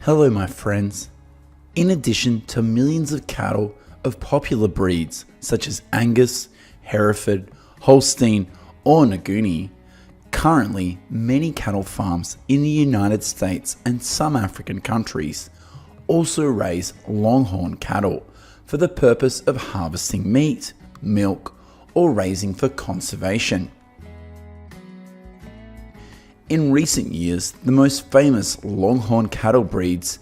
Hello my friends. In addition to millions of cattle of popular breeds such as Angus, Hereford, Holstein or Nguni, currently many cattle farms in the United States and some African countries also raise Longhorn cattle for the purpose of harvesting meat, milk or raising for conservation. In recent years, the most famous Longhorn cattle breeds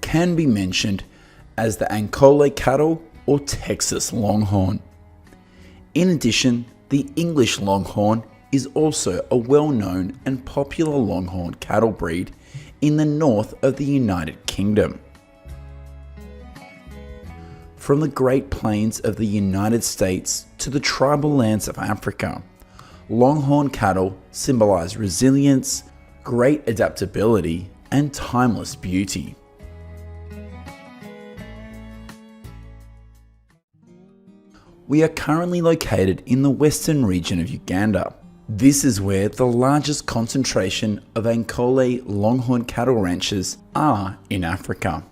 can be mentioned as the Ankole cattle or Texas Longhorn. In addition, the English Longhorn is also a well-known and popular Longhorn cattle breed in the north of the United Kingdom. From the Great Plains of the United States to the tribal lands of Africa, Longhorn cattle symbolize resilience, great adaptability, and timeless beauty. We are currently located in the western region of Uganda. This is where the largest concentration of Ankole Longhorn cattle ranches are in Africa.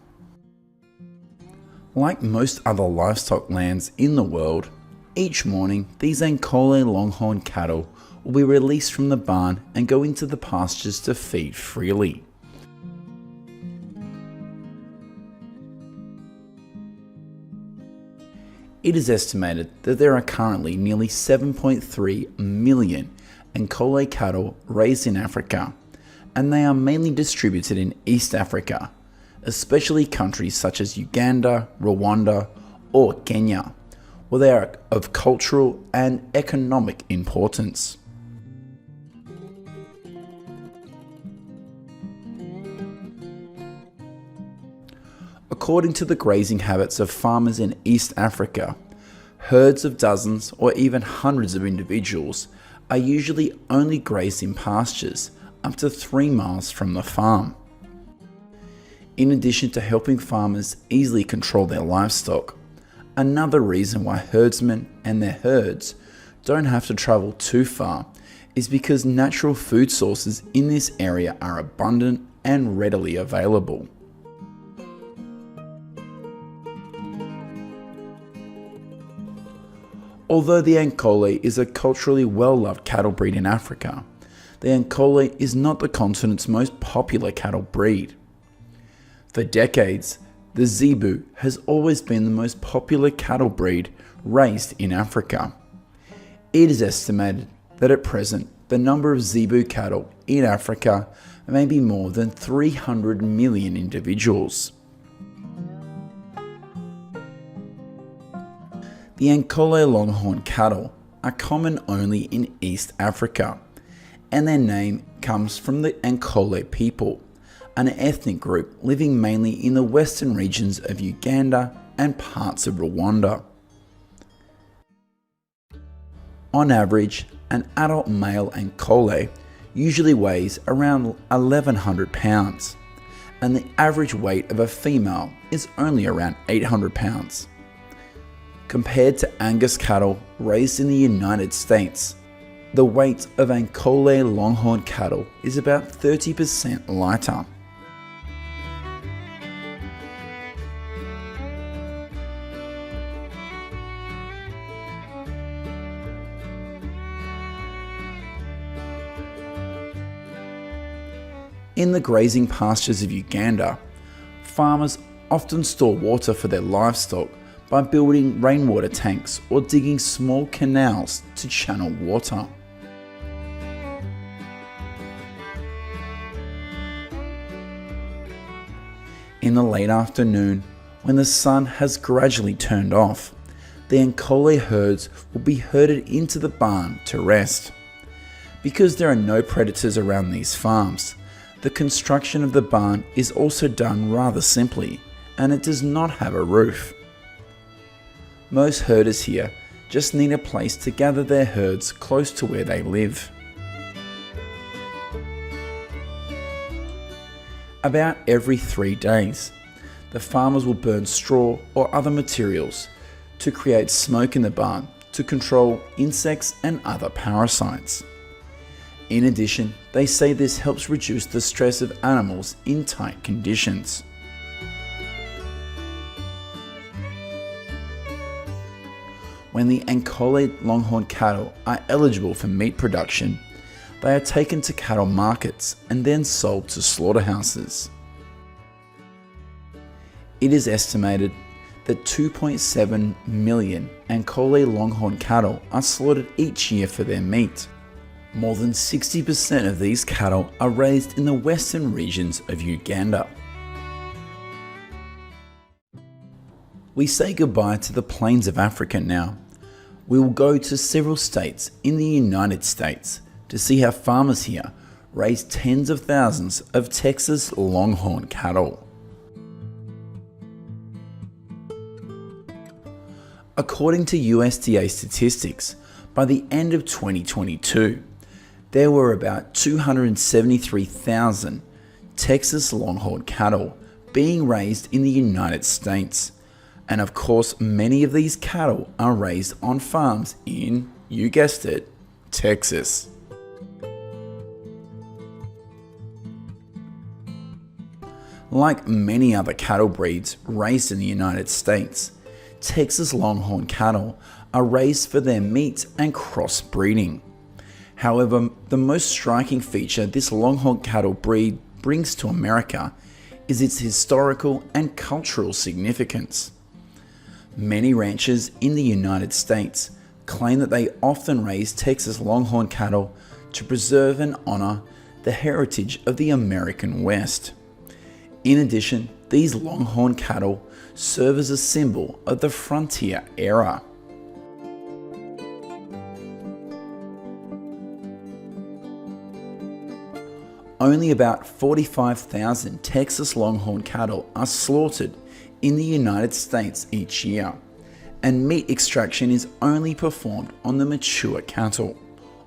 Like most other livestock lands in the world, each morning, these Ankole Longhorn cattle will be released from the barn and go into the pastures to feed freely. It is estimated that there are currently nearly 7.3 million Ankole cattle raised in Africa, and they are mainly distributed in East Africa, especially countries such as Uganda, Rwanda, or Kenya, where they are of cultural and economic importance. According to the grazing habits of farmers in East Africa, herds of dozens or even hundreds of individuals are usually only grazed in pastures up to 3 miles from the farm. In addition to helping farmers easily control their livestock, another reason why herdsmen and their herds don't have to travel too far is because natural food sources in this area are abundant and readily available. Although the Ankole is a culturally well-loved cattle breed in Africa, the Ankole is not the continent's most popular cattle breed. For decades, the Zebu has always been the most popular cattle breed raised in Africa. It is estimated that at present, the number of Zebu cattle in Africa may be more than 300 million individuals. The Ankole Longhorn cattle are common only in East Africa, and their name comes from the Ankole people, an ethnic group living mainly in the western regions of Uganda and parts of Rwanda. On average, an adult male Ankole usually weighs around 1,100 pounds, and the average weight of a female is only around 800 pounds. Compared to Angus cattle raised in the United States, the weight of Ankole Longhorn cattle is about 30% lighter. In the grazing pastures of Uganda, farmers often store water for their livestock by building rainwater tanks or digging small canals to channel water. In the late afternoon, when the sun has gradually turned off, the Ankole herds will be herded into the barn to rest. Because there are no predators around these farms, the construction of the barn is also done rather simply, and it does not have a roof. Most herders here just need a place to gather their herds close to where they live. About every 3 days, the farmers will burn straw or other materials to create smoke in the barn to control insects and other parasites. In addition, they say this helps reduce the stress of animals in tight conditions. When the Ankole Longhorn cattle are eligible for meat production, they are taken to cattle markets and then sold to slaughterhouses. It is estimated that 2.7 million Ankole Longhorn cattle are slaughtered each year for their meat. More than 60% of these cattle are raised in the western regions of Uganda. We say goodbye to the plains of Africa now. We will go to several states in the United States to see how farmers here raise tens of thousands of Texas Longhorn cattle. According to USDA statistics, by the end of 2022, there were about 273,000 Texas Longhorn cattle being raised in the United States. And of course, many of these cattle are raised on farms in, you guessed it, Texas. Like many other cattle breeds raised in the United States, Texas Longhorn cattle are raised for their meat and crossbreeding. However, the most striking feature this Longhorn cattle breed brings to America is its historical and cultural significance. Many ranchers in the United States claim that they often raise Texas Longhorn cattle to preserve and honor the heritage of the American West. In addition, these Longhorn cattle serve as a symbol of the frontier era. Only about 45,000 Texas Longhorn cattle are slaughtered in the United States each year, and meat extraction is only performed on the mature cattle.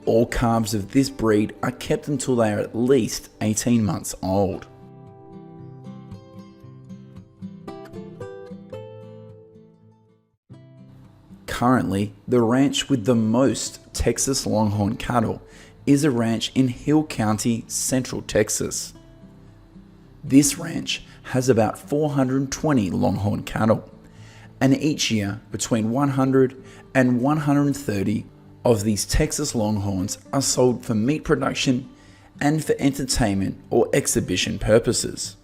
All calves of this breed are kept until they are at least 18 months old. Currently, the ranch with the most Texas Longhorn cattle is a ranch in Hill County, Central Texas. This ranch has about 420 Longhorn cattle, and each year between 100 and 130 of these Texas Longhorns are sold for meat production and for entertainment or exhibition purposes.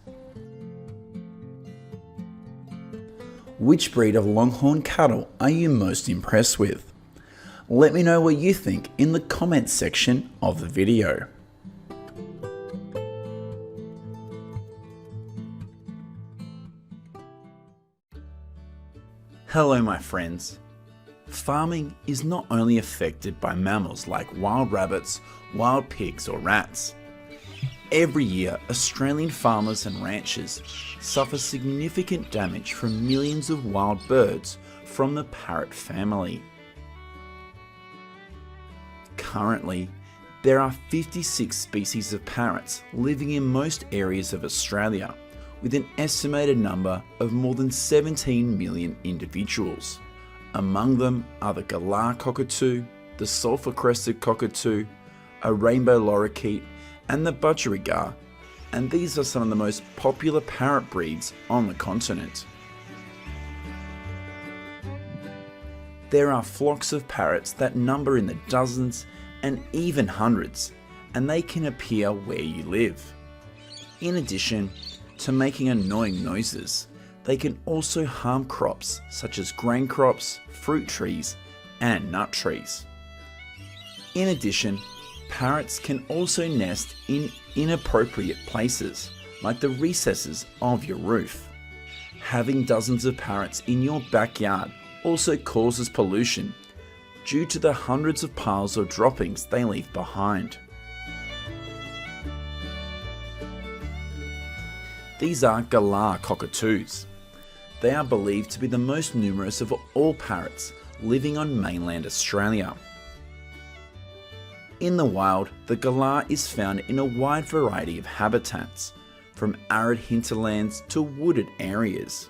Which breed of Longhorn cattle are you most impressed with? Let me know what you think in the comments section of the video. Hello my friends. Farming is not only affected by mammals like wild rabbits, wild pigs or rats. Every year, Australian farmers and ranchers suffer significant damage from millions of wild birds from the parrot family. Currently, there are 56 species of parrots living in most areas of Australia, with an estimated number of more than 17 million individuals. Among them are the galah cockatoo, the sulphur-crested cockatoo, a rainbow lorikeet, and the budgerigar, and these are some of the most popular parrot breeds on the continent. There are flocks of parrots that number in the dozens and even hundreds, and they can appear where you live. In addition to making annoying noises, they can also harm crops such as grain crops, fruit trees, and nut trees. In addition, parrots can also nest in inappropriate places, like the recesses of your roof. Having dozens of parrots in your backyard also causes pollution due to the hundreds of piles of droppings they leave behind. These are galah cockatoos. They are believed to be the most numerous of all parrots living on mainland Australia. In the wild, the galah is found in a wide variety of habitats, from arid hinterlands to wooded areas.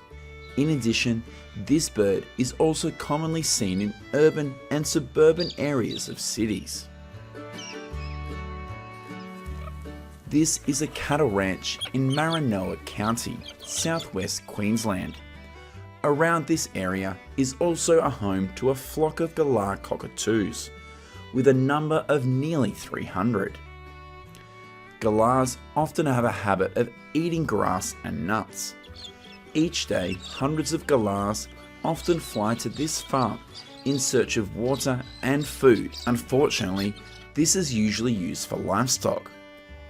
In addition, this bird is also commonly seen in urban and suburban areas of cities. This is a cattle ranch in Maranoa County, southwest Queensland. Around this area is also a home to a flock of galah cockatoos, with a number of nearly 300. Galahs often have a habit of eating grass and nuts. Each day, hundreds of galahs often fly to this farm in search of water and food. Unfortunately, this is usually used for livestock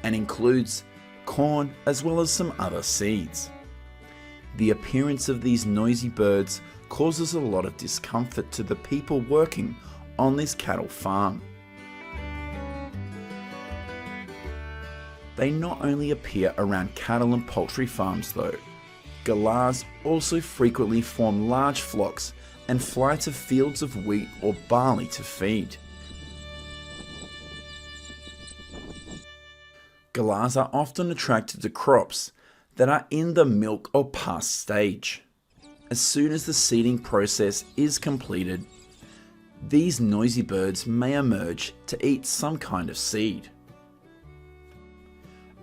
and includes corn as well as some other seeds. The appearance of these noisy birds causes a lot of discomfort to the people working on this cattle farm. They not only appear around cattle and poultry farms though. Galahs also frequently form large flocks and fly to fields of wheat or barley to feed. Galahs are often attracted to crops that are in the milk or past stage. As soon as the seeding process is completed, these noisy birds may emerge to eat some kind of seed.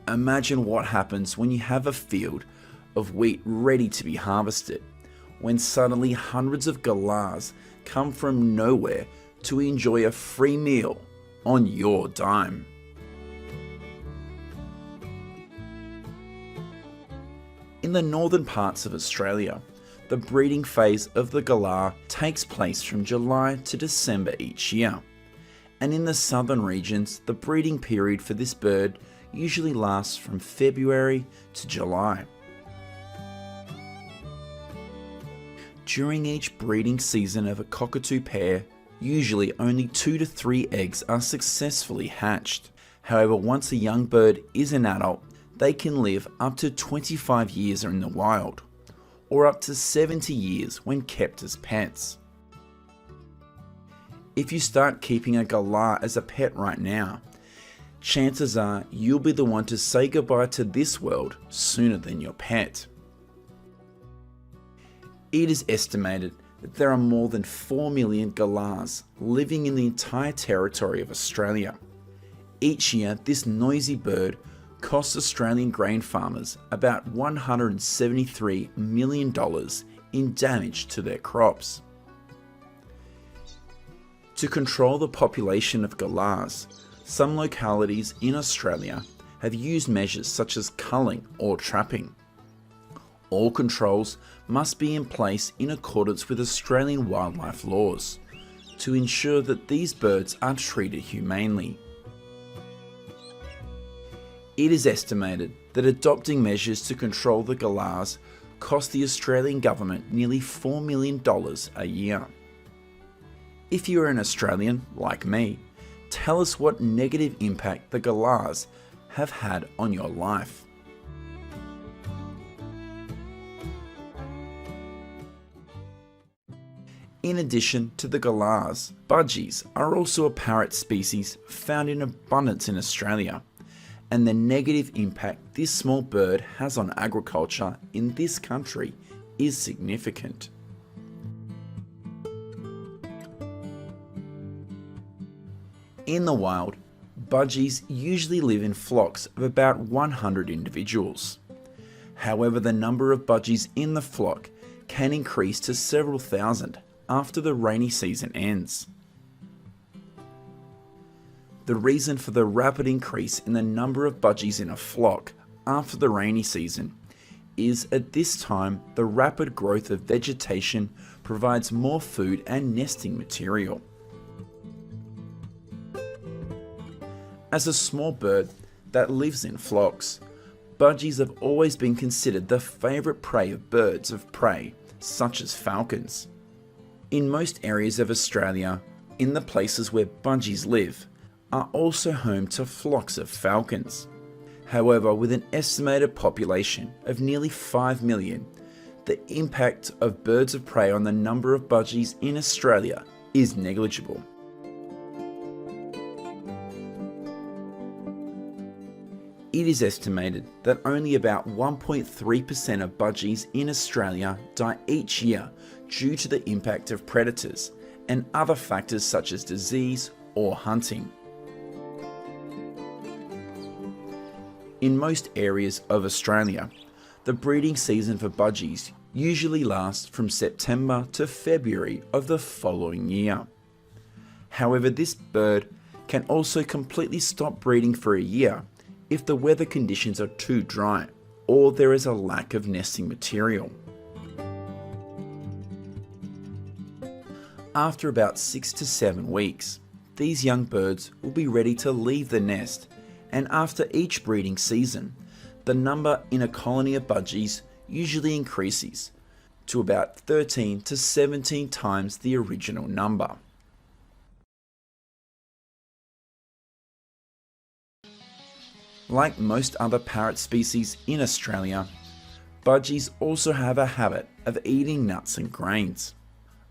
Imagine what happens when you have a field of wheat ready to be harvested, when suddenly hundreds of galahs come from nowhere to enjoy a free meal on your dime. In the northern parts of Australia, the breeding phase of the galah takes place from July to December each year, and in the southern regions, the breeding period for this bird usually lasts from February to July. During each breeding season of a cockatoo pair, usually only 2 to 3 eggs are successfully hatched. However, once a young bird is an adult, they can live up to 25 years in the wild, or up to 70 years when kept as pets. If you start keeping a galah as a pet right now, chances are you'll be the one to say goodbye to this world sooner than your pet. It is estimated that there are more than 4 million galahs living in the entire territory of Australia. Each year, this noisy bird costs Australian grain farmers about $173 million in damage to their crops. To control the population of galahs, some localities in Australia have used measures such as culling or trapping. All controls must be in place in accordance with Australian wildlife laws to ensure that these birds are treated humanely. It is estimated that adopting measures to control the galahs cost the Australian government nearly $4 million a year. If you are an Australian, like me, tell us what negative impact the galahs have had on your life. In addition to the galahs, budgies are also a parrot species found in abundance in Australia, and the negative impact this small bird has on agriculture in this country is significant. In the wild, budgies usually live in flocks of about 100 individuals. However, the number of budgies in the flock can increase to several thousand after the rainy season ends. The reason for the rapid increase in the number of budgies in a flock after the rainy season is at this time the rapid growth of vegetation provides more food and nesting material. As a small bird that lives in flocks, budgies have always been considered the favourite prey of birds of prey, such as falcons. In most areas of Australia, in the places where budgies live, are also home to flocks of falcons. However, with an estimated population of nearly 5 million, the impact of birds of prey on the number of budgies in Australia is negligible. It is estimated that only about 1.3% of budgies in Australia die each year due to the impact of predators and other factors such as disease or hunting. In most areas of Australia, the breeding season for budgies usually lasts from September to February of the following year. However, this bird can also completely stop breeding for a year if the weather conditions are too dry or there is a lack of nesting material. After about 6 to 7 weeks, these young birds will be ready to leave the nest, and after each breeding season, the number in a colony of budgies usually increases to about 13 to 17 times the original number. Like most other parrot species in Australia, budgies also have a habit of eating nuts and grains.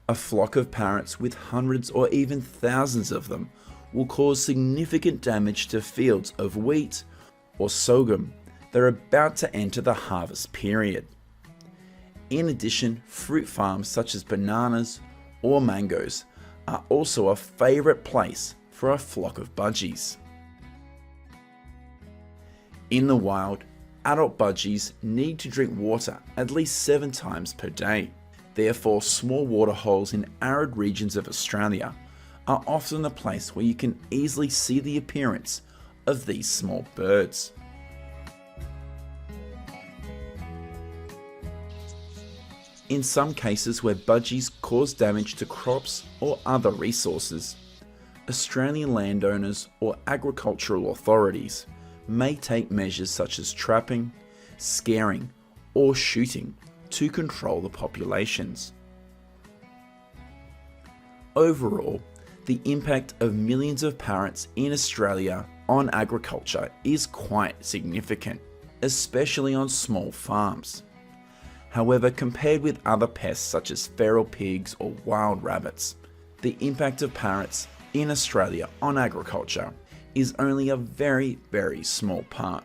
A flock of parrots with hundreds or even thousands of them will cause significant damage to fields of wheat or sorghum that are about to enter the harvest period. In addition, fruit farms such as bananas or mangoes are also a favourite place for a flock of budgies. In the wild, adult budgies need to drink water at least 7 times per day. Therefore, small water holes in arid regions of Australia are often the place where you can easily see the appearance of these small birds. In some cases where budgies cause damage to crops or other resources, Australian landowners or agricultural authorities may take measures such as trapping, scaring, or shooting to control the populations. Overall, the impact of millions of parrots in Australia on agriculture is quite significant, especially on small farms. However, compared with other pests such as feral pigs or wild rabbits, the impact of parrots in Australia on agriculture is only a very, very small part.